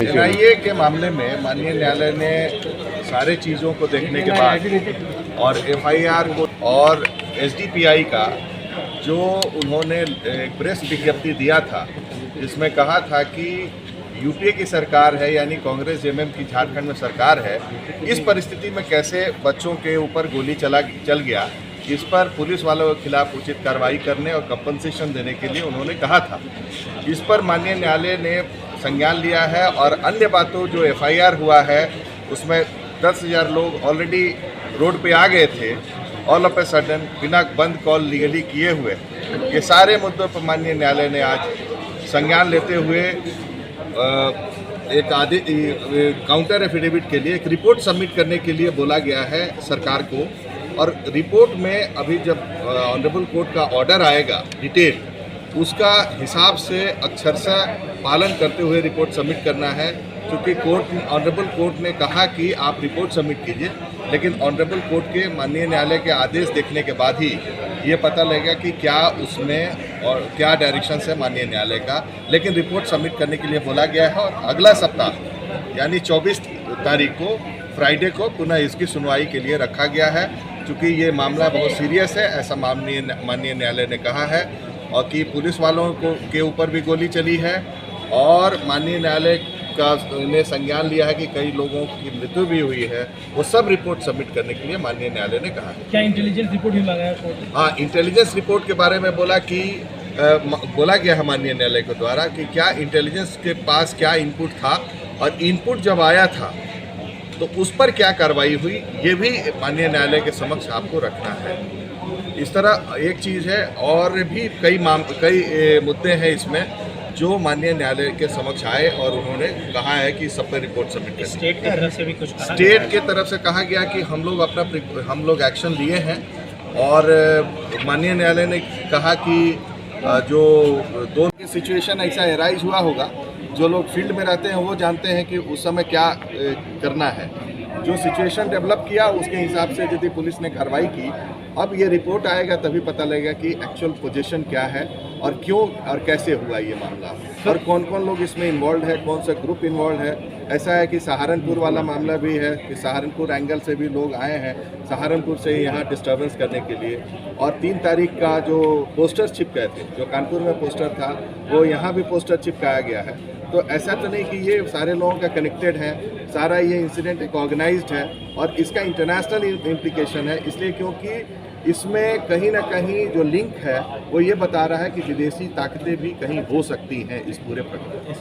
NIA के मामले में माननीय न्यायालय ने सारे चीज़ों को देखने के बाद और एफआईआर को और एसडीपीआई का जो उन्होंने एक प्रेस विज्ञप्ति दिया था जिसमें कहा था कि यूपीए की सरकार है यानी कांग्रेस जेएमएम की झारखंड में सरकार है, इस परिस्थिति में कैसे बच्चों के ऊपर गोली चल गया, इस पर पुलिस वालों के खिलाफ उचित कार्रवाई करने और कंपनसेशन देने के लिए उन्होंने कहा था। इस पर माननीय न्यायालय ने संज्ञान लिया है और अन्य बातों जो एफआईआर हुआ है उसमें 10,000 लोग ऑलरेडी रोड पे आ गए थे, ऑल ऑफ ए सडन बिना बंद कॉल लीगली किए हुए, ये सारे मुद्दों पर माननीय न्यायालय ने आज संज्ञान लेते हुए एक काउंटर एफिडेविट के लिए एक रिपोर्ट सबमिट करने के लिए बोला गया है सरकार को। और रिपोर्ट में अभी जब ऑनरेबल कोर्ट का ऑर्डर आएगा डिटेल, उसका हिसाब से अक्षरशः पालन करते हुए रिपोर्ट सबमिट करना है, क्योंकि ऑनरेबल कोर्ट ने कहा कि आप रिपोर्ट सबमिट कीजिए, लेकिन ऑनरेबल कोर्ट के माननीय न्यायालय के आदेश देखने के बाद ही ये पता लगेगा कि क्या उसमें और क्या डायरेक्शन है माननीय न्यायालय का। लेकिन रिपोर्ट सबमिट करने के लिए बोला गया है और अगला सप्ताह यानी 24 तारीख को फ्राइडे को पुनः इसकी सुनवाई के लिए रखा गया है, क्योंकि ये मामला बहुत सीरियस है, ऐसा माननीय न्यायालय ने कहा है। और कि पुलिस वालों के ऊपर भी गोली चली है और माननीय न्यायालय का ने संज्ञान लिया है कि कई लोगों की मृत्यु भी हुई है, वो सब रिपोर्ट सबमिट करने के लिए माननीय न्यायालय ने कहा है। क्या इंटेलिजेंस रिपोर्ट भी मांगा है? हाँ, इंटेलिजेंस रिपोर्ट के बारे में बोला गया है माननीय न्यायालय के द्वारा कि क्या इंटेलिजेंस के पास क्या इनपुट था और इनपुट जब आया था तो उस पर क्या कार्रवाई हुई, ये भी माननीय न्यायालय के समक्ष आपको रखना है। इस तरह एक चीज़ है और भी कई मुद्दे हैं इसमें जो माननीय न्यायालय के समक्ष आए और उन्होंने कहा है कि सब पर रिपोर्ट सबमिट करें। स्टेट की तरफ से भी कुछ स्टेट के तरफ से कहा गया कि हम लोग एक्शन लिए हैं और माननीय न्यायालय ने कहा कि जो दो सिचुएशन ऐसा एराइज हुआ होगा, जो लोग फील्ड में रहते हैं वो जानते हैं कि उस समय क्या करना है। जो सिचुएशन डेवलप किया उसके हिसाब से यदि पुलिस ने कार्रवाई की, अब ये रिपोर्ट आएगा तभी पता लगेगा कि एक्चुअल पोजीशन क्या है और क्यों और कैसे हुआ ये मामला और कौन कौन लोग इसमें इन्वॉल्व है, कौन सा ग्रुप इन्वॉल्व है। ऐसा है कि सहारनपुर वाला मामला भी है कि सहारनपुर एंगल से भी लोग आए हैं, सहारनपुर से यहाँ डिस्टर्बेंस करने के लिए। और 3 तारीख का जो पोस्टर चिपकाए थे, जो कानपुर में पोस्टर था, वो यहाँ भी पोस्टर चिपकाया गया है। तो ऐसा तो नहीं कि ये सारे लोगों का कनेक्टेड है, सारा ये इंसिडेंट एक ऑर्गेनाइज्ड है और इसका इंटरनेशनल इम्प्लीकेशन है, इसलिए क्योंकि इसमें कहीं ना कहीं जो लिंक है वो ये बता रहा है कि विदेशी ताकतें भी कहीं हो सकती हैं इस पूरे प्रकरण में।